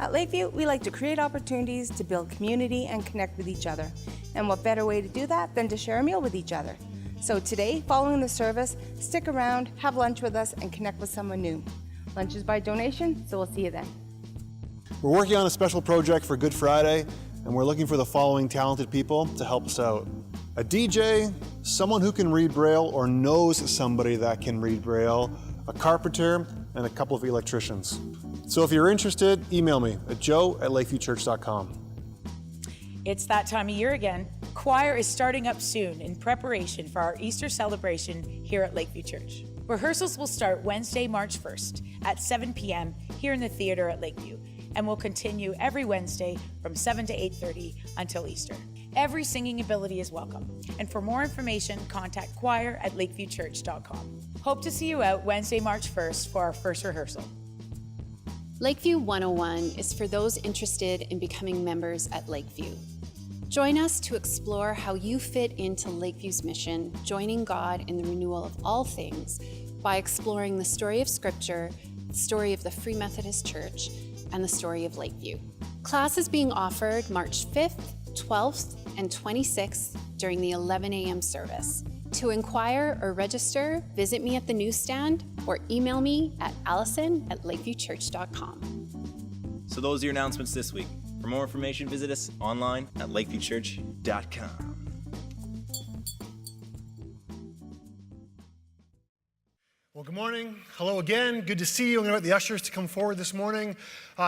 At Lakeview, we like to create opportunities to build community and connect with each other. And what better way to do that than to share a meal with each other? So today, following the service, stick around, have lunch with us, and connect with someone new. Lunch is by donation, so we'll see you then. We're working on a special project for Good Friday, and we're looking for the following talented people to help us out. A DJ, someone who can read Braille or knows somebody that can read Braille, a carpenter, and a couple of electricians. So if you're interested, email me at joe@lakeviewchurch.com. It's that time of year again. Choir is starting up soon in preparation for our Easter celebration here at Lakeview Church. Rehearsals will start Wednesday, March 1st at 7 p.m. here in the theater at Lakeview, and will continue every Wednesday from 7 to 8:30 until Easter. Every singing ability is welcome, and for more information, contact choir@lakeviewchurch.com. Hope to see you out Wednesday, March 1st for our first rehearsal. Lakeview 101 is for those interested in becoming members at Lakeview. Join us to explore how you fit into Lakeview's mission, joining God in the renewal of all things by exploring the story of Scripture, the story of the Free Methodist Church, and the story of Lakeview. Class is being offered March 5th, 12th, and 26th during the 11 a.m. service. To inquire or register, visit me at the newsstand or email me at allison@lakeviewchurch.com. So those are your announcements this week. For more information, visit us online at lakeviewchurch.com. Well, good morning. Hello again. Good to see you. I'm going to invite the ushers to come forward this morning.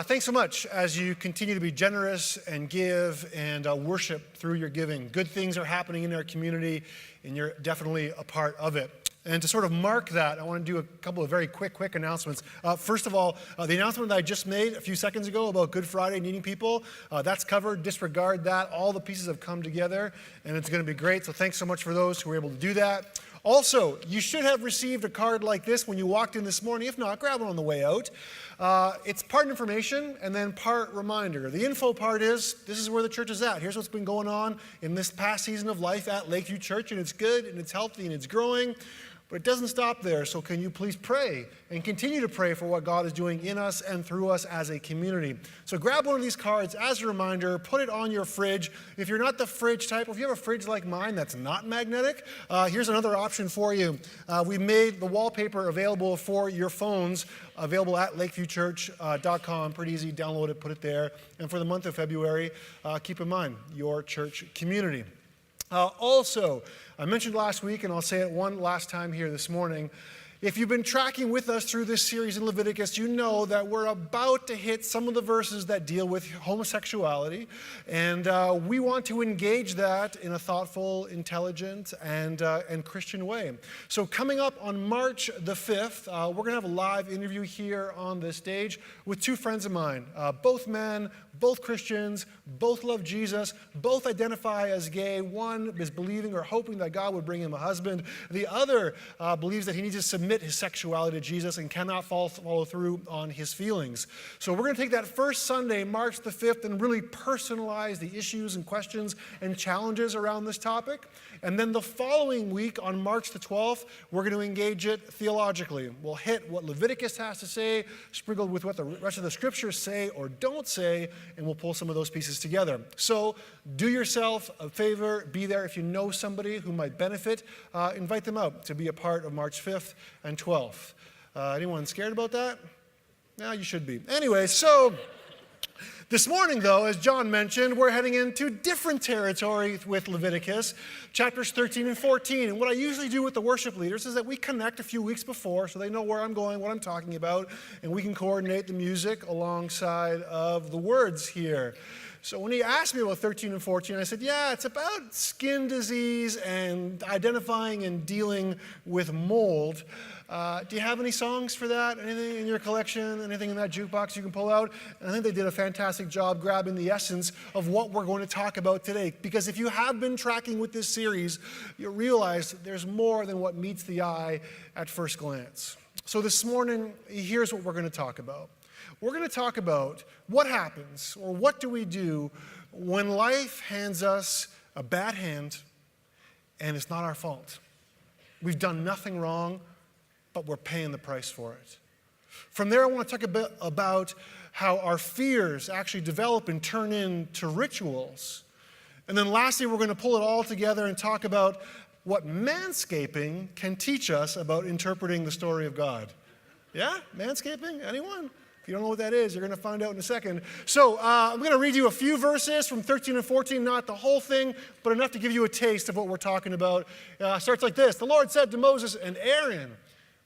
Thanks so much as you continue to be generous and give and worship through your giving. Good things are happening in our community, and you're definitely a part of it. And to sort of mark that, I want to do a couple of very quick announcements. First of all, the announcement that I just made a few seconds ago about Good Friday needing people, that's covered. Disregard that. All the pieces have come together, and it's going to be great. So thanks so much for those who were able to do that. Also, you should have received a card like this when you walked in this morning. If not, grab one on the way out. It's part information and then part reminder. The info part is, this is where the church is at. Here's what's been going on in this past season of life at Lakeview Church, and it's good, and it's healthy, and it's growing. But it doesn't stop there, so can you please pray and continue to pray for what God is doing in us and through us as a community. So grab one of these cards as a reminder, put it on your fridge. If you're not the fridge type, or if you have a fridge like mine that's not magnetic, here's another option for you. We made the wallpaper available for your phones, available at lakeviewchurch.com. Pretty easy, download it, put it there. And for the month of February, keep in mind your church community. Also, I mentioned last week, and I'll say it one last time here this morning, if you've been tracking with us through this series in Leviticus, you know that we're about to hit some of the verses that deal with homosexuality, and we want to engage that in a thoughtful, intelligent, and Christian way. So coming up on March the 5th, we're going to have a live interview here on this stage with two friends of mine, both men, both Christians, both love Jesus, both identify as gay. One is believing or hoping that God would bring him a husband. The other believes that he needs to submit his sexuality to Jesus and cannot follow through on his feelings. So we're going to take that first Sunday, March the 5th, and really personalize the issues and questions and challenges around this topic. And then the following week, on March the 12th, we're going to engage it theologically. We'll hit what Leviticus has to say, sprinkled with what the rest of the scriptures say or don't say, and we'll pull some of those pieces together. So do yourself a favor, be there. If you know somebody who might benefit, invite them out to be a part of March 5th and 12th. Anyone scared about that? No, you should be. Anyway, so this morning, though, as John mentioned, we're heading into different territory with Leviticus, chapters 13 and 14. And what I usually do with the worship leaders is that we connect a few weeks before so they know where I'm going, what I'm talking about, and we can coordinate the music alongside of the words here. So when he asked me about 13 and 14, I said, yeah, it's about skin disease and identifying and dealing with mold. Do you have any songs for that? Anything in your collection? Anything in that jukebox you can pull out? And I think they did a fantastic job grabbing the essence of what we're going to talk about today. Because if you have been tracking with this series, you realize there's more than what meets the eye at first glance. So this morning, here's what we're going to talk about. We're going to talk about what happens, or what do we do when life hands us a bad hand and it's not our fault. We've done nothing wrong, but we're paying the price for it. From there, I want to talk a bit about how our fears actually develop and turn into rituals. And then lastly, we're going to pull it all together and talk about what manscaping can teach us about interpreting the story of God. Yeah? Manscaping? Anyone? If you don't know what that is, you're going to find out in a second. So I'm going to read you a few verses from 13 and 14, not the whole thing, but enough to give you a taste of what we're talking about. It starts like this. The Lord said to Moses and Aaron,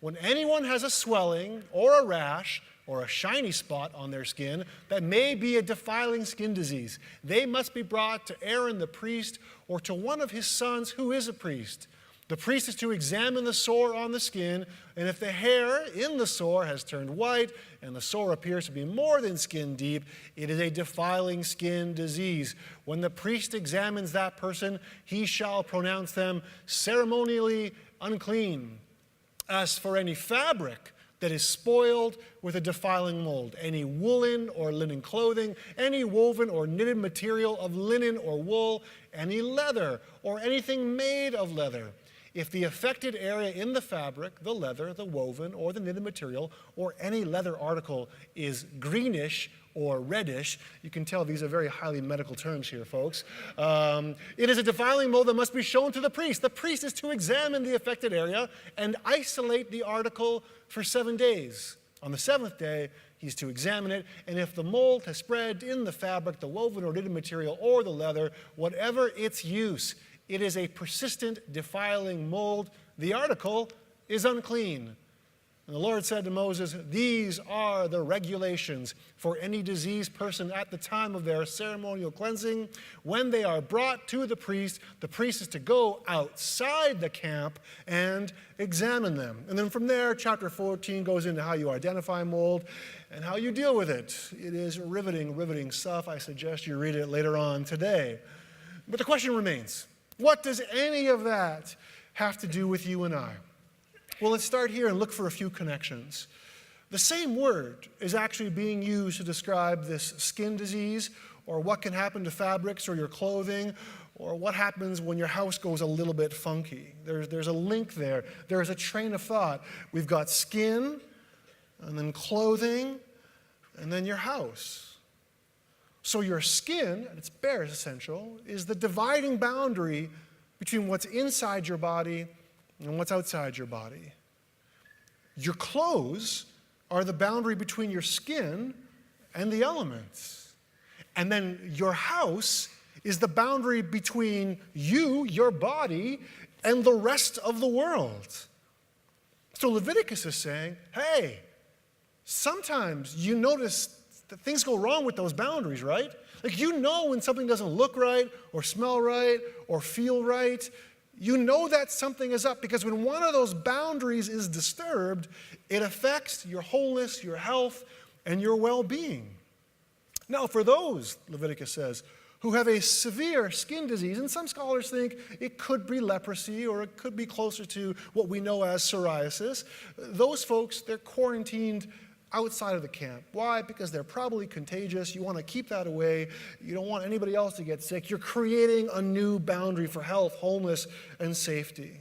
when anyone has a swelling or a rash or a shiny spot on their skin that may be a defiling skin disease, they must be brought to Aaron the priest or to one of his sons who is a priest. The priest is to examine the sore on the skin, and if the hair in the sore has turned white and the sore appears to be more than skin deep, it is a defiling skin disease. When the priest examines that person, he shall pronounce them ceremonially unclean. As for any fabric that is spoiled with a defiling mold, any woolen or linen clothing, any woven or knitted material of linen or wool, any leather or anything made of leather, if the affected area in the fabric, the leather, the woven, or the knitted material, or any leather article is greenish or reddish, you can tell these are very highly medical terms here, folks. It is a defiling mold that must be shown to the priest. The priest is to examine the affected area and isolate the article for 7 days. On the seventh day, he's to examine it, and if the mold has spread in the fabric, the woven or knitted material, or the leather, whatever its use, it is a persistent, defiling mold. The article is unclean. And the Lord said to Moses, these are the regulations for any diseased person at the time of their ceremonial cleansing. When they are brought to the priest is to go outside the camp and examine them. And then from there, chapter 14 goes into how you identify mold and how you deal with it. It is riveting stuff. I suggest you read it later on today. But the question remains, what does any of that have to do with you and I? Well, let's start here and look for a few connections. The same word is actually being used to describe this skin disease, or what can happen to fabrics or your clothing, or what happens when your house goes a little bit funky. There's a link there. There's a train of thought. We've got skin, and then clothing, and then your house. So your skin, at its barest essential, is the dividing boundary between what's inside your body and what's outside your body. Your clothes are the boundary between your skin and the elements. And then your house is the boundary between you, your body, and the rest of the world. So Leviticus is saying, hey, sometimes you notice that things go wrong with those boundaries, right? Like, you know when something doesn't look right or smell right or feel right. You know that something is up, because when one of those boundaries is disturbed, it affects your wholeness, your health, and your well-being. Now, for those, Leviticus says, who have a severe skin disease, and some scholars think it could be leprosy or it could be closer to what we know as psoriasis, those folks, they're quarantined outside of the camp. Why? Because they're probably contagious. You want to keep that away. You don't want anybody else to get sick. You're creating a new boundary for health, wholeness, and safety.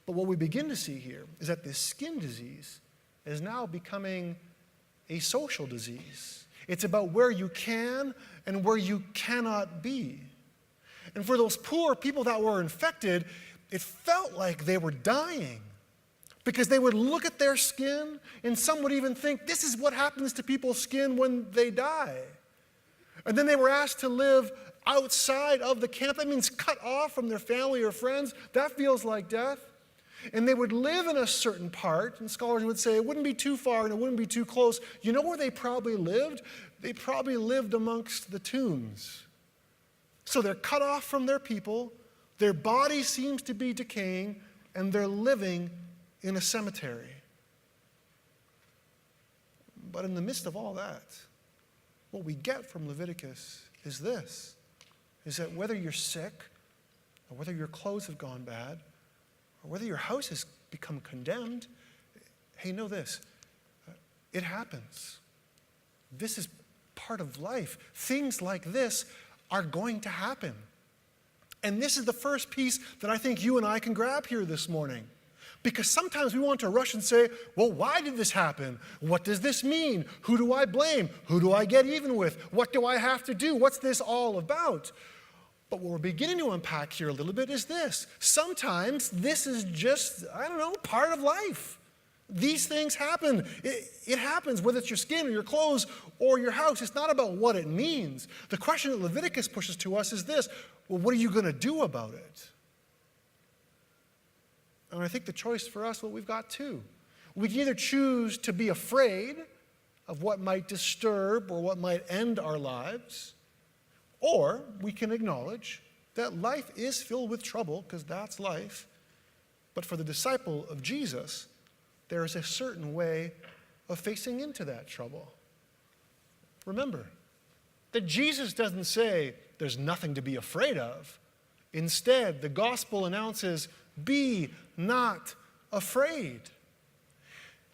But what we begin to see here is that this skin disease is now becoming a social disease. It's about where you can and where you cannot be. And for those poor people that were infected, it felt like they were dying. Because they would look at their skin, and some would even think, this is what happens to people's skin when they die. And then they were asked to live outside of the camp. That means cut off from their family or friends. That feels like death. And they would live in a certain part, and scholars would say it wouldn't be too far and it wouldn't be too close. You know where they probably lived? They probably lived amongst the tombs. So they're cut off from their people, their body seems to be decaying, and they're living in a cemetery. But in the midst of all that, what we get from Leviticus is this, is that whether you're sick, or whether your clothes have gone bad, or whether your house has become condemned, hey, know this, it happens. This is part of life. Things like this are going to happen. And this is the first piece that I think you and I can grab here this morning. Because sometimes we want to rush and say, well, why did this happen? What does this mean? Who do I blame? Who do I get even with? What do I have to do? What's this all about? But what we're beginning to unpack here a little bit is this. Sometimes this is just, part of life. These things happen. It happens, whether it's your skin or your clothes or your house. It's not about what it means. The question that Leviticus pushes to us is this. Well, what are you going to do about it? And I think the choice for us, well, we've got two. We can either choose to be afraid of what might disturb or what might end our lives, or we can acknowledge that life is filled with trouble, because that's life. But for the disciple of Jesus, there is a certain way of facing into that trouble. Remember that Jesus doesn't say there's nothing to be afraid of. Instead, the gospel announces, be not afraid.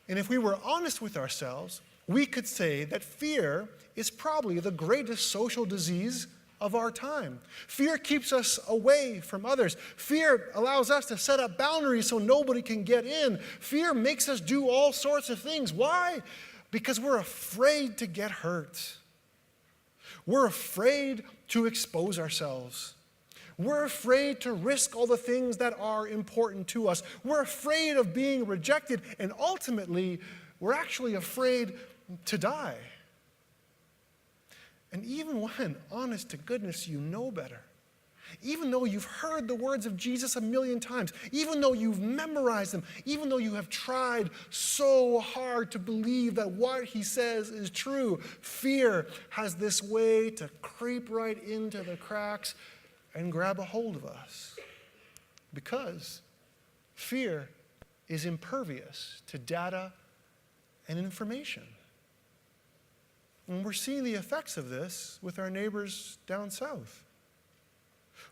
And if we were honest with ourselves, we could say that fear is probably the greatest social disease of our time. Fear keeps us away from others. Fear allows us to set up boundaries so nobody can get in. Fear makes us do all sorts of things. Why? Because we're afraid to get hurt. We're afraid to expose ourselves. We're afraid to risk all the things that are important to us. We're afraid of being rejected, and ultimately, we're actually afraid to die. And even when, honest to goodness, you know better, even though you've heard the words of Jesus a million times, even though you've memorized them, even though you have tried so hard to believe that what he says is true, fear has this way to creep right into the cracks and grab a hold of us, because fear is impervious to data and information. And we're seeing the effects of this with our neighbors down south.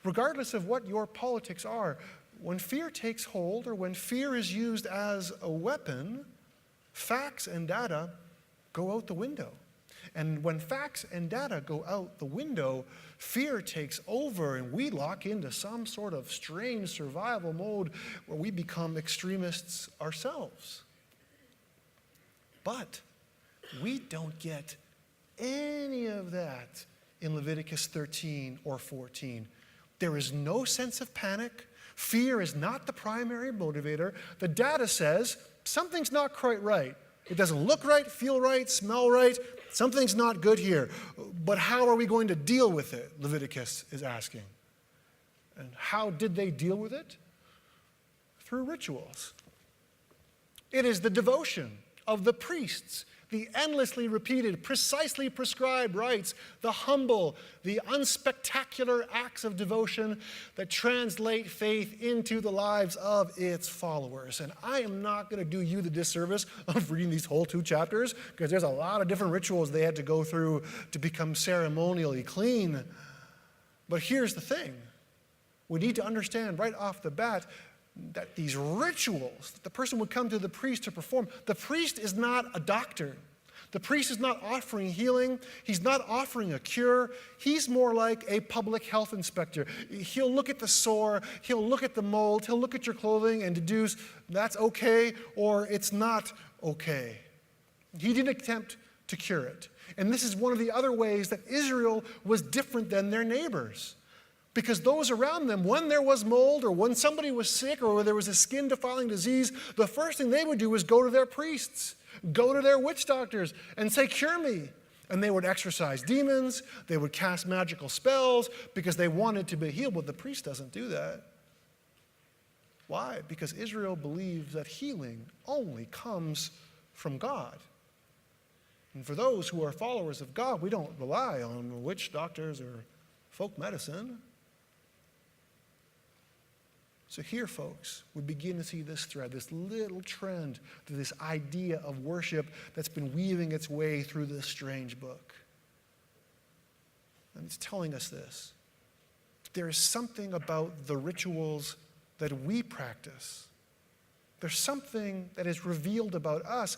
Regardless of what your politics are, when fear takes hold or when fear is used as a weapon, facts and data go out the window. And when facts and data go out the window, fear takes over and we lock into some sort of strange survival mode where we become extremists ourselves. But we don't get any of that in Leviticus 13 or 14. There is no sense of panic. Fear is not the primary motivator. The data says something's not quite right. It doesn't look right, feel right, smell right. Something's not good here. But how are we going to deal with it? Leviticus is asking. And how did they deal with it? Through rituals. It is the devotion of the priests, the endlessly repeated, precisely prescribed rites, the humble, the unspectacular acts of devotion that translate faith into the lives of its followers. And I am not going to do you the disservice of reading these whole 2 chapters, because there's a lot of different rituals they had to go through to become ceremonially clean. But here's the thing. We need to understand right off the bat that these rituals that the person would come to the priest to perform, the priest is not a doctor. The priest is not offering healing. He's not offering a cure. He's more like a public health inspector. He'll look at the sore, he'll look at the mold, he'll look at your clothing and deduce that's okay or it's not okay. He didn't attempt to cure it. And this is one of the other ways that Israel was different than their neighbors. Because those around them, when there was mold or when somebody was sick or there was a skin-defiling disease, the first thing they would do was go to their priests, go to their witch doctors and say, cure me. And they would exorcise demons, they would cast magical spells because they wanted to be healed. But the priest doesn't do that. Why? Because Israel believes that healing only comes from God. And for those who are followers of God, we don't rely on witch doctors or folk medicine. So here, folks, we begin to see this thread, this little trend to this idea of worship that's been weaving its way through this strange book. And it's telling us this. There is something about the rituals that we practice. There's something that is revealed about us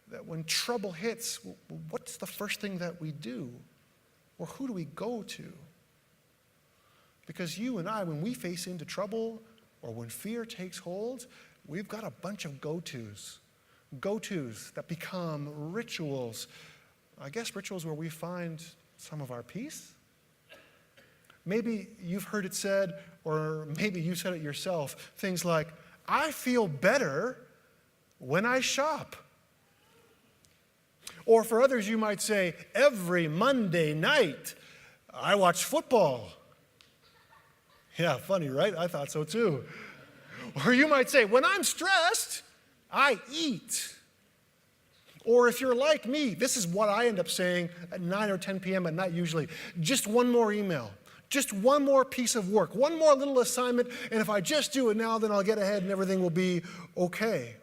that when trouble hits, what's the first thing that we do? Or who do we go to? Because you and I, when we face into trouble, or when fear takes hold, we've got a bunch of go-tos that become rituals. I guess rituals where we find some of our peace. Maybe you've heard it said, or maybe you said it yourself, things like, I feel better when I shop. Or for others, you might say, every Monday night, I watch football. Yeah, funny, right? I thought so too. Or you might say, when I'm stressed, I eat. Or if you're like me, this is what I end up saying at 9 or 10 p.m. at night usually. Just one more email. Just one more piece of work. One more little assignment. And if I just do it now, then I'll get ahead and everything will be okay.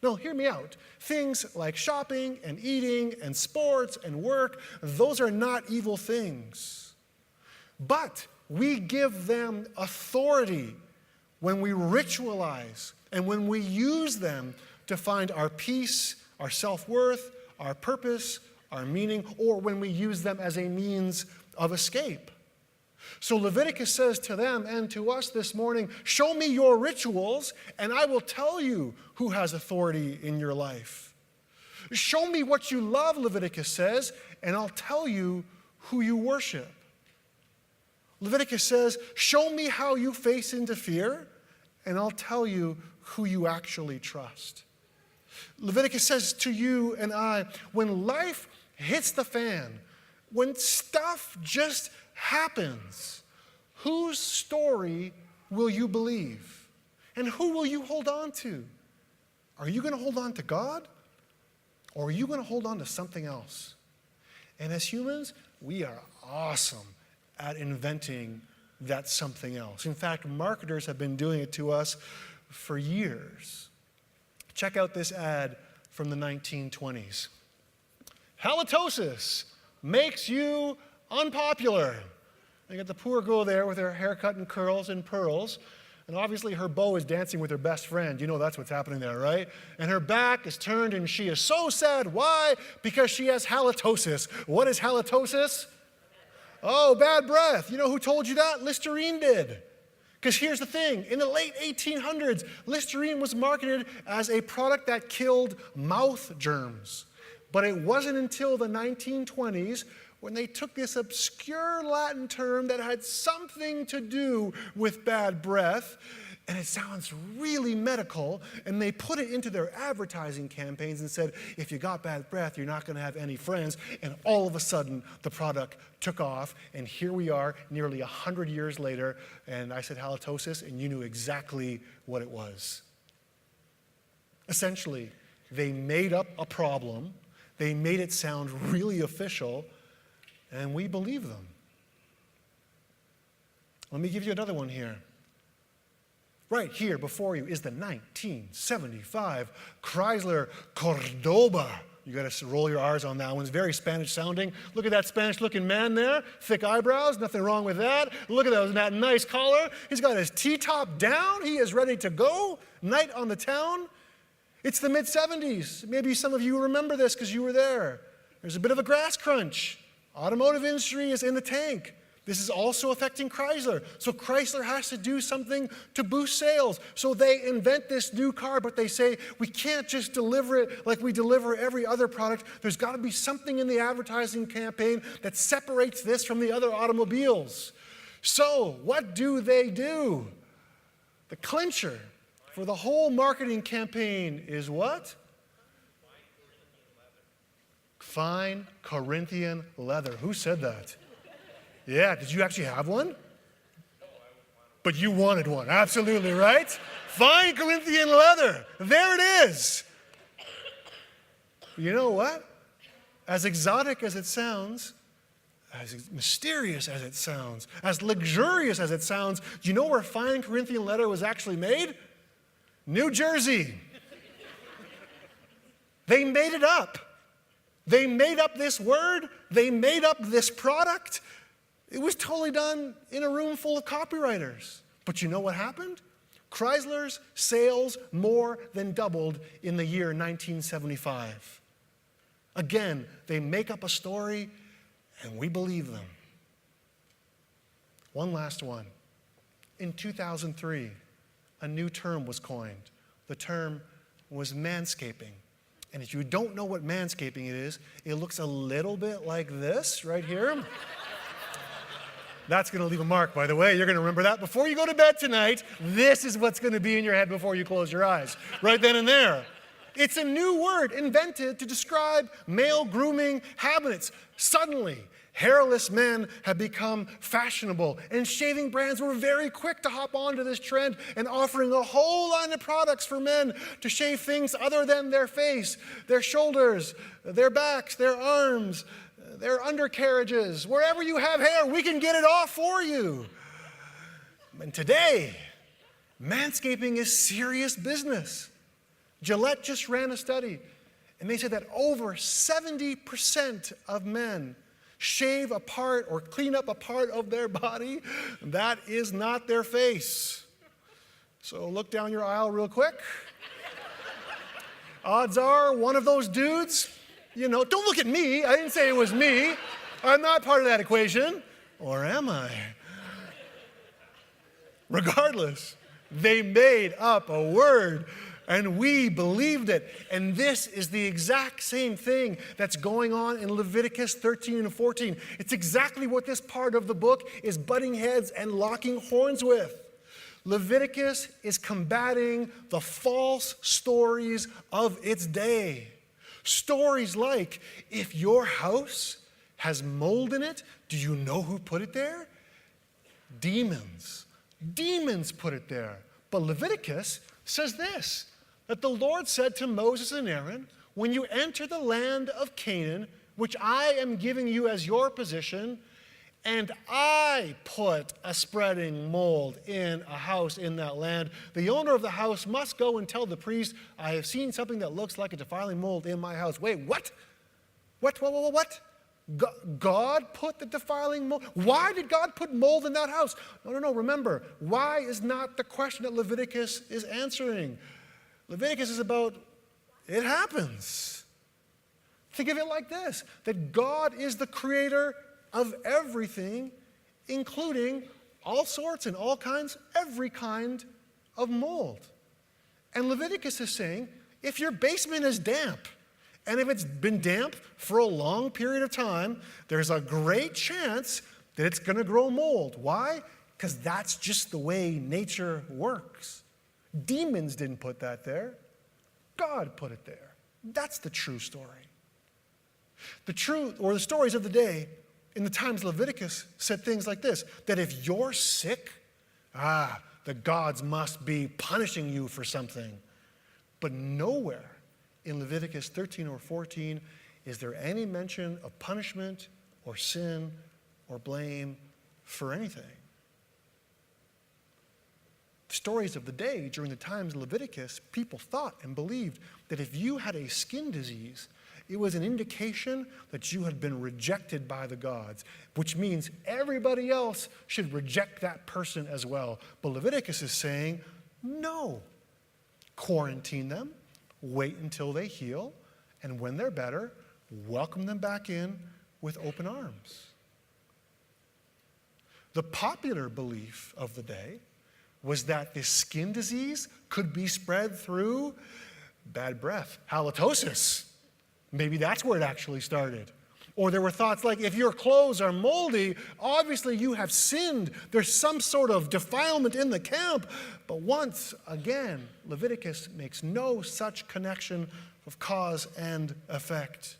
No, hear me out. Things like shopping and eating and sports and work, those are not evil things. But we give them authority when we ritualize and when we use them to find our peace, our self-worth, our purpose, our meaning, or when we use them as a means of escape. So Leviticus says to them and to us this morning, show me your rituals and I will tell you who has authority in your life. Show me what you love, Leviticus says, and I'll tell you who you worship. Leviticus says, show me how you face into fear and I'll tell you who you actually trust. Leviticus says to you and I, when life hits the fan, when stuff just happens, whose story will you believe? And who will you hold on to? Are you going to hold on to God? Or are you going to hold on to something else? And as humans, we are awesome at inventing that something else. In fact, marketers have been doing it to us for years. Check out this ad from the 1920s. Halitosis makes you unpopular. You got the poor girl there with her haircut and curls and pearls, and obviously her beau is dancing with her best friend. You know that's what's happening there, right? And her back is turned and she is so sad. Why? Because she has halitosis. What is halitosis? Oh, bad breath. You know who told you that? Listerine did. Because here's the thing, in the late 1800s, Listerine was marketed as a product that killed mouth germs. But it wasn't until the 1920s when they took this obscure Latin term that had something to do with bad breath, and it sounds really medical, and they put it into their advertising campaigns and said, if you got bad breath, you're not going to have any friends, and all of a sudden, the product took off, and here we are nearly 100 years later, and I said halitosis, and you knew exactly what it was. Essentially, they made up a problem, they made it sound really official, and we believe them. Let me give you another one here. Right here before you is the 1975 Chrysler Cordoba. You got to roll your R's on that one. It's very Spanish sounding. Look at that Spanish looking man there. Thick eyebrows, nothing wrong with that. Look at that nice collar. He's got his T-top down. He is ready to go. Night on the town. It's the mid-70s. Maybe some of you remember this because you were there. There's a bit of a grass crunch. Automotive industry is in the tank. This is also affecting Chrysler. So Chrysler has to do something to boost sales. So they invent this new car, but they say, we can't just deliver it like we deliver every other product. There's got to be something in the advertising campaign that separates this from the other automobiles. So what do? The clincher for the whole marketing campaign is what? Fine Corinthian leather. Who said that? Yeah, did you actually have one? But you wanted one, absolutely, right? Fine Corinthian leather. There it is. You know what? As exotic as it sounds, as mysterious as it sounds, as luxurious as it sounds, do you know where fine Corinthian leather was actually made? New Jersey. They made it up. They made up this word. They made up this product. It was totally done in a room full of copywriters. But you know what happened? Chrysler's sales more than doubled in the year 1975. Again, they make up a story and we believe them. One last one. In 2003, a new term was coined. The term was manscaping. And if you don't know what manscaping is, it looks a little bit like this right here. That's going to leave a mark, by the way. You're going to remember that before you go to bed tonight. This is what's going to be in your head before you close your eyes, right then and there. It's a new word invented to describe male grooming habits. Suddenly, hairless men have become fashionable, and shaving brands were very quick to hop onto this trend and offering a whole line of products for men to shave things other than their face, their shoulders, their backs, their arms, their undercarriages. Wherever you have hair, we can get it off for you. And today, manscaping is serious business. Gillette just ran a study, and they said that over 70% of men shave a part or clean up a part of their body that is not their face. So look down your aisle real quick. Odds are one of those dudes, don't look at me. I didn't say it was me. I'm not part of that equation. Or am I? Regardless, they made up a word and we believed it. And this is the exact same thing that's going on in Leviticus 13 and 14. It's exactly what this part of the book is butting heads and locking horns with. Leviticus is combating the false stories of its day. Stories like, if your house has mold in it, do you know who put it there? Demons. Demons put it there. But Leviticus says this, that the Lord said to Moses and Aaron, when you enter the land of Canaan, which I am giving you as your possession, and I put a spreading mold in a house in that land, the owner of the house must go and tell the priest, I have seen something that looks like a defiling mold in my house. Wait, what? What? God put the defiling mold? Why did God put mold in that house? No. Remember, why is not the question that Leviticus is answering. Leviticus is about, it happens. Think of it like this, that God is the creator of everything, including all sorts and all kinds, every kind of mold. And Leviticus is saying, if your basement is damp, and if it's been damp for a long period of time, there's a great chance that it's going to grow mold. Why? Because that's just the way nature works. Demons didn't put that there. God put it there. That's the true story. The truth, or the stories of the day, in the times Leviticus said things like this, that if you're sick, the gods must be punishing you for something. But nowhere in Leviticus 13 or 14 is there any mention of punishment or sin or blame for anything. The stories of the day during the times of Leviticus, people thought and believed that if you had a skin disease, it was an indication that you had been rejected by the gods, which means everybody else should reject that person as well. But Leviticus is saying, no. Quarantine them, wait until they heal, and when they're better, welcome them back in with open arms. The popular belief of the day was that this skin disease could be spread through bad breath, halitosis. Maybe that's where it actually started. Or there were thoughts like, if your clothes are moldy, obviously you have sinned. There's some sort of defilement in the camp. But once again, Leviticus makes no such connection of cause and effect.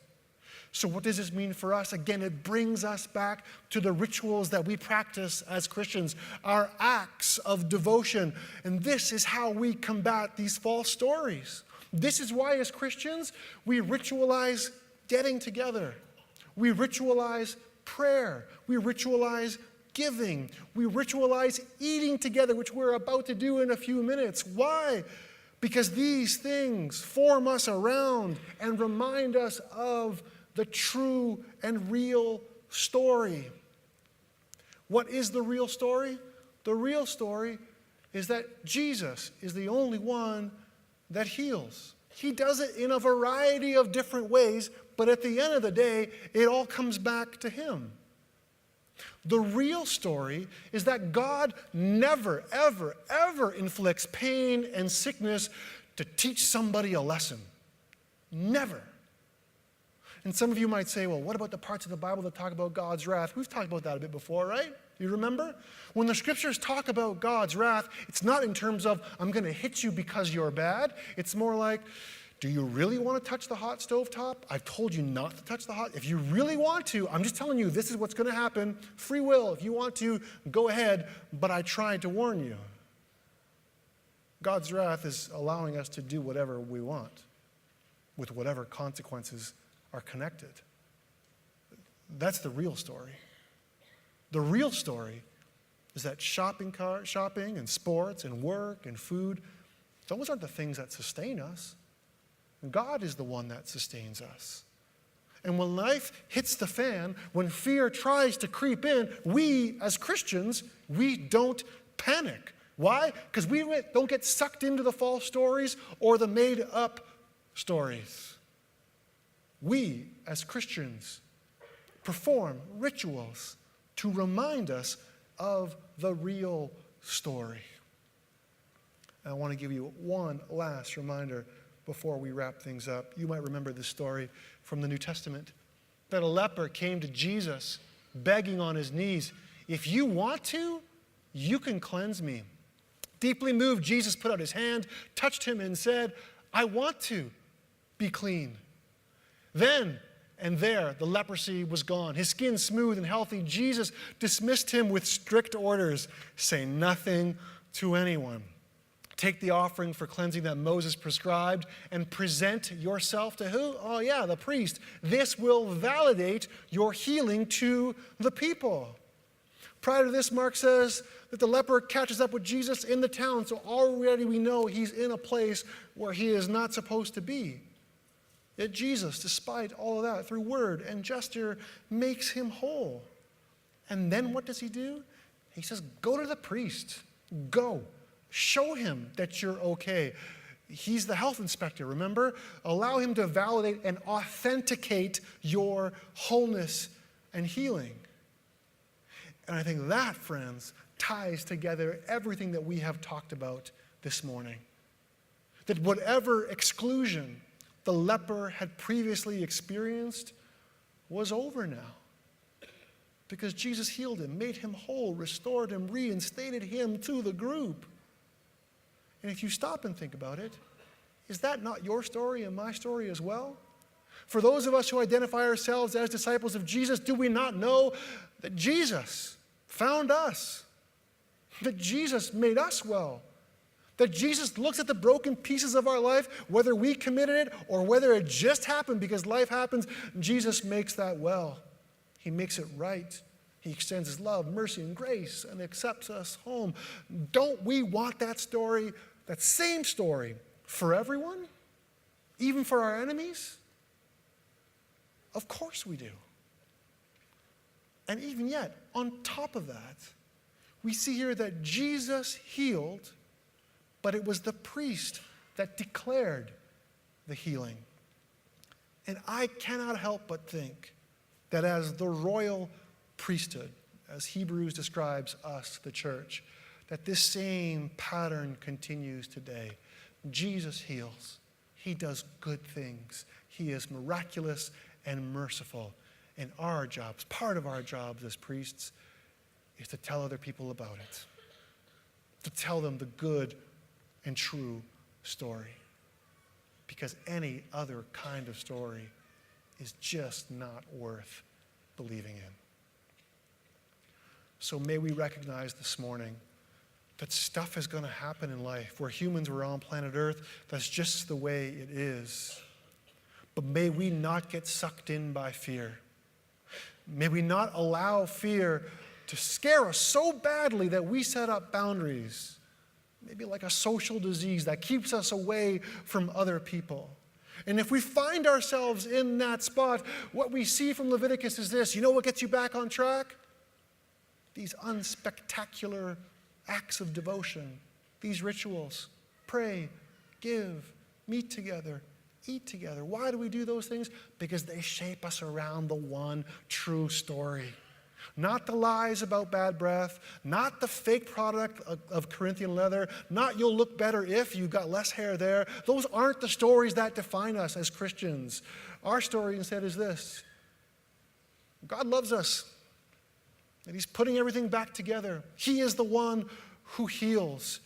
So what does this mean for us? Again, it brings us back to the rituals that we practice as Christians, our acts of devotion. And this is how we combat these false stories. This is why, as Christians, we ritualize getting together. We ritualize prayer. We ritualize giving. We ritualize eating together, which we're about to do in a few minutes. Why? Because these things form us around and remind us of the true and real story. What is the real story? The real story is that Jesus is the only one that heals. He does it in a variety of different ways, but at the end of the day, it all comes back to him. The real story is that God never, ever, ever inflicts pain and sickness to teach somebody a lesson. Never. And some of you might say, well, what about the parts of the Bible that talk about God's wrath? We've talked about that a bit before, right? You remember? When the scriptures talk about God's wrath, it's not in terms of, I'm going to hit you because you're bad. It's more like, do you really want to touch the hot stove top? I've told you not to touch the hot. If you really want to, I'm just telling you, this is what's going to happen. Free will. If you want to, go ahead. But I tried to warn you. God's wrath is allowing us to do whatever we want with whatever consequences are connected. That's the real story. The real story is that shopping and sports and work and food, those aren't the things that sustain us. God is the one that sustains us. And when life hits the fan, when fear tries to creep in, we as Christians, we don't panic. Why? Because we don't get sucked into the false stories or the made-up stories. We as Christians perform rituals to remind us of the real story. And I want to give you one last reminder before we wrap things up. You might remember this story from the New Testament, that a leper came to Jesus begging on his knees, if you want to, you can cleanse me. Deeply moved, Jesus put out his hand, touched him and said, I want to be clean. Then and there, the leprosy was gone. His skin smooth and healthy. Jesus dismissed him with strict orders. Say nothing to anyone. Take the offering for cleansing that Moses prescribed and present yourself to who? Oh yeah, the priest. This will validate your healing to the people. Prior to this, Mark says that the leper catches up with Jesus in the town, so already we know he's in a place where he is not supposed to be. Yet Jesus, despite all of that, through word and gesture, makes him whole. And then what does he do? He says, go to the priest. Go. Show him that you're okay. He's the health inspector, remember? Allow him to validate and authenticate your wholeness and healing. And I think that, friends, ties together everything that we have talked about this morning. That whatever exclusion the leper had previously experienced was over now. Because Jesus healed him, made him whole, restored him, reinstated him to the group. And if you stop and think about it, is that not your story and my story as well? For those of us who identify ourselves as disciples of Jesus, do we not know that Jesus found us? That Jesus made us well? That Jesus looks at the broken pieces of our life, whether we committed it or whether it just happened because life happens, Jesus makes that well. He makes it right. He extends his love, mercy, and grace and accepts us home. Don't we want that story, that same story, for everyone? Even for our enemies? Of course we do. And even yet, on top of that, we see here that Jesus healed, but it was the priest that declared the healing. And I cannot help but think that as the royal priesthood, as Hebrews describes us, the church, that this same pattern continues today. Jesus heals. He does good things. He is miraculous and merciful. And our jobs, part of our jobs as priests, is to tell other people about it. To tell them the good and true story. Because any other kind of story is just not worth believing in. So may we recognize this morning that stuff is going to happen in life. We're humans, we're on planet Earth. That's just the way it is. But may we not get sucked in by fear. May we not allow fear to scare us so badly that we set up boundaries. Maybe like a social disease that keeps us away from other people. And if we find ourselves in that spot, what we see from Leviticus is this. You know what gets you back on track? These unspectacular acts of devotion, these rituals. Pray, give, meet together, eat together. Why do we do those things? Because they shape us around the one true story. Not the lies about bad breath, not the fake product of Corinthian leather, not you'll look better if you've got less hair there. Those aren't the stories that define us as Christians. Our story instead is this: God loves us, and he's putting everything back together. He is the one who heals.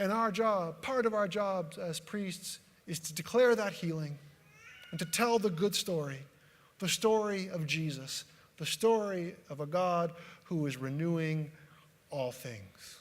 And our job, part of our job as priests, is to declare that healing and to tell the good story, the story of Jesus, the story of a God who is renewing all things.